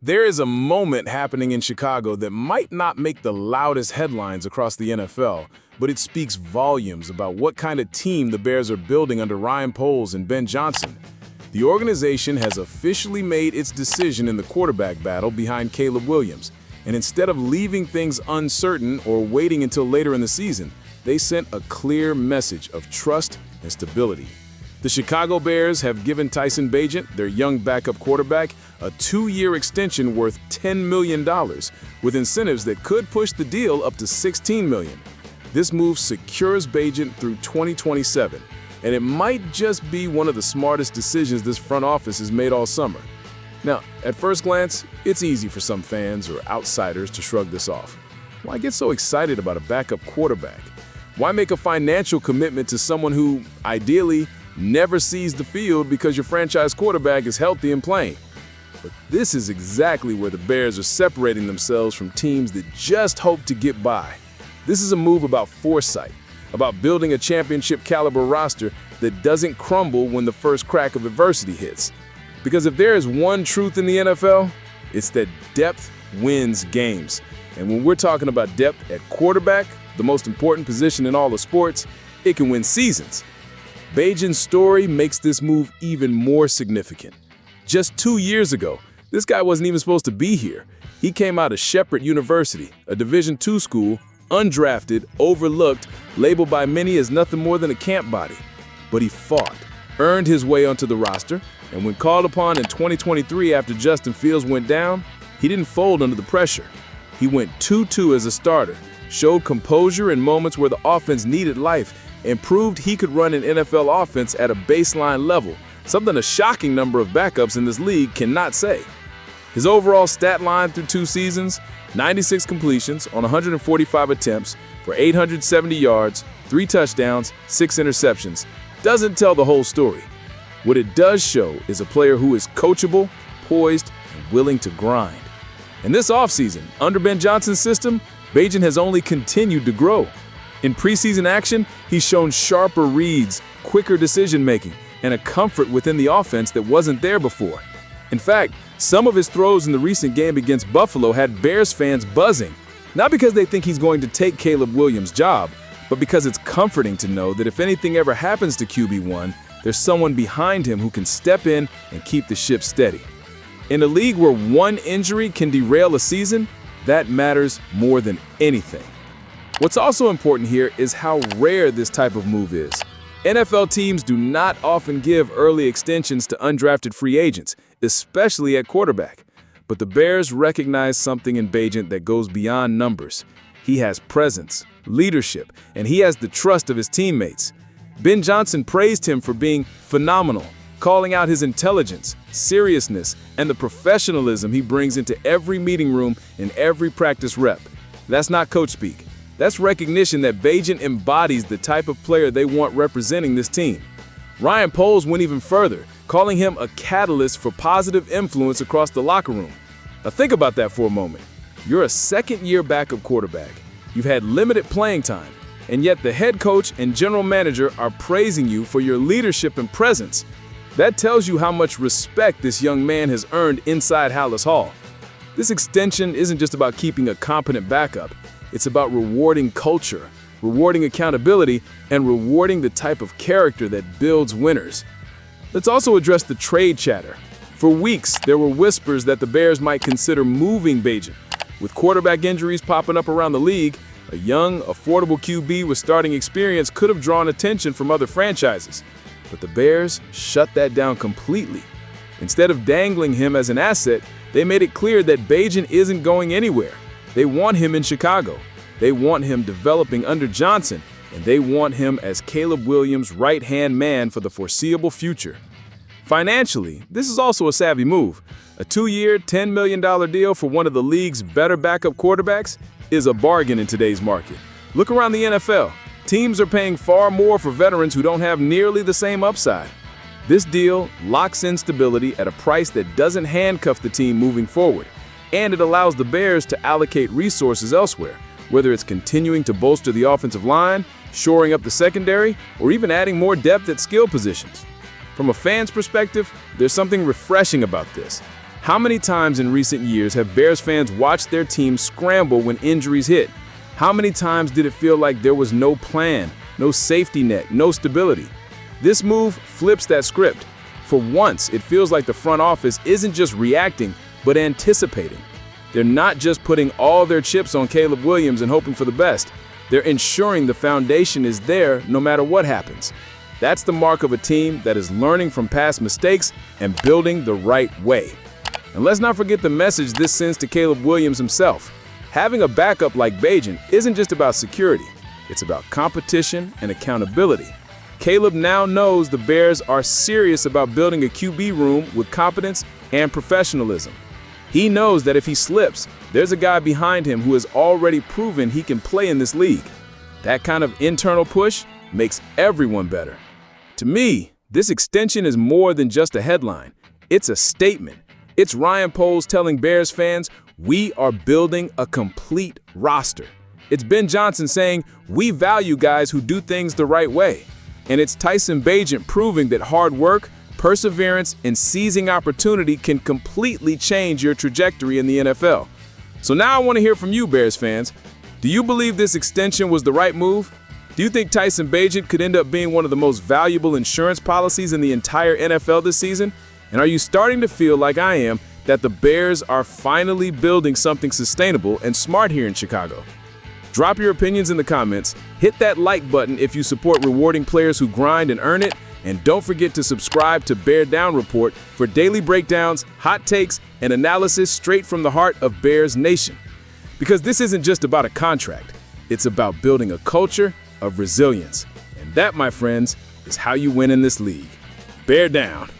There is a moment happening in Chicago that might not make the loudest headlines across the NFL, but it speaks volumes about what kind of team the Bears are building under Ryan Poles and Ben Johnson. The organization has officially made its decision in the quarterback battle behind Caleb Williams, and instead of leaving things uncertain or waiting until later in the season, they sent a clear message of trust and stability. The Chicago Bears have given Tyson Bagent, their young backup quarterback, a 2-year extension worth $10 million, with incentives that could push the deal up to $16 million. This move secures Bagent through 2027, and it might just be one of the smartest decisions this front office has made all summer. Now, at first glance, it's easy for some fans or outsiders to shrug this off. Why get so excited about a backup quarterback? Why make a financial commitment to someone who, ideally, never sees the field because your franchise quarterback is healthy and playing? But this is exactly where the Bears are separating themselves from teams that just hope to get by. This is a move about foresight, about building a championship-caliber roster that doesn't crumble when the first crack of adversity hits. Because if there is one truth in the NFL, it's that depth wins games. And when we're talking about depth at quarterback, the most important position in all of sports, it can win seasons. Bagent's story makes this move even more significant. Just 2 years ago, this guy wasn't even supposed to be here. He came out of Shepherd University, a Division II school, undrafted, overlooked, labeled by many as nothing more than a camp body. But he fought, earned his way onto the roster, and when called upon in 2023 after Justin Fields went down, he didn't fold under the pressure. He went 2-2 as a starter, showed composure in moments where the offense needed life, and proved he could run an NFL offense at a baseline level, something a shocking number of backups in this league cannot say. His overall stat line through 2 seasons, 96 completions on 145 attempts for 870 yards, 3 touchdowns, 6 interceptions, doesn't tell the whole story. What it does show is a player who is coachable, poised, and willing to grind. And this offseason, under Ben Johnson's system, Bagent has only continued to grow. In preseason action, he's shown sharper reads, quicker decision-making, and a comfort within the offense that wasn't there before. In fact, some of his throws in the recent game against Buffalo had Bears fans buzzing, not because they think he's going to take Caleb Williams' job, but because it's comforting to know that if anything ever happens to QB1, there's someone behind him who can step in and keep the ship steady. In a league where one injury can derail a season, that matters more than anything. What's also important here is how rare this type of move is. NFL teams do not often give early extensions to undrafted free agents, especially at quarterback. But the Bears recognize something in Bagent that goes beyond numbers. He has presence, leadership, and he has the trust of his teammates. Ben Johnson praised him for being phenomenal, calling out his intelligence, seriousness, and the professionalism he brings into every meeting room and every practice rep. That's not coach speak. That's recognition that Bagent embodies the type of player they want representing this team. Ryan Poles went even further, calling him a catalyst for positive influence across the locker room. Now think about that for a moment. You're a second-year backup quarterback. You've had limited playing time, and yet the head coach and general manager are praising you for your leadership and presence. That tells you how much respect this young man has earned inside Halas Hall. This extension isn't just about keeping a competent backup. It's about rewarding culture, rewarding accountability, and rewarding the type of character that builds winners. Let's also address the trade chatter. For weeks, there were whispers that the Bears might consider moving Bagent. With quarterback injuries popping up around the league, a young, affordable QB with starting experience could have drawn attention from other franchises. But the Bears shut that down completely. Instead of dangling him as an asset, they made it clear that Bagent isn't going anywhere. They want him in Chicago. They want him developing under Johnson, and they want him as Caleb Williams' right-hand man for the foreseeable future. Financially, this is also a savvy move. A 2-year, $10 million deal for one of the league's better backup quarterbacks is a bargain in today's market. Look around the NFL. Teams are paying far more for veterans who don't have nearly the same upside. This deal locks in stability at a price that doesn't handcuff the team moving forward, and it allows the Bears to allocate resources elsewhere, whether it's continuing to bolster the offensive line, shoring up the secondary, or even adding more depth at skill positions. From a fan's perspective, there's something refreshing about this. How many times in recent years have Bears fans watched their team scramble when injuries hit? How many times did it feel like there was no plan, no safety net, no stability? This move flips that script. For once, it feels like the front office isn't just reacting, but anticipating. They're not just putting all their chips on Caleb Williams and hoping for the best. They're ensuring the foundation is there no matter what happens. That's the mark of a team that is learning from past mistakes and building the right way. And let's not forget the message this sends to Caleb Williams himself. Having a backup like Bagent isn't just about security. It's about competition and accountability. Caleb now knows the Bears are serious about building a QB room with competence and professionalism. He knows that if he slips, there's a guy behind him who has already proven he can play in this league. That kind of internal push makes everyone better. To me, this extension is more than just a headline. It's a statement. It's Ryan Poles telling Bears fans, we are building a complete roster. It's Ben Johnson saying, we value guys who do things the right way. And it's Tyson Bagent proving that hard work, perseverance, and seizing opportunity can completely change your trajectory in the NFL. So now I want to hear from you, Bears fans. Do you believe this extension was the right move? Do you think Tyson Bagent could end up being one of the most valuable insurance policies in the entire NFL this season? And are you starting to feel like I am that the Bears are finally building something sustainable and smart here in Chicago? Drop your opinions in the comments, hit that like button if you support rewarding players who grind and earn it, and don't forget to subscribe to Bear Down Report for daily breakdowns, hot takes, and analysis straight from the heart of Bears Nation. Because this isn't just about a contract, it's about building a culture of resilience. And that, my friends, is how you win in this league. Bear down.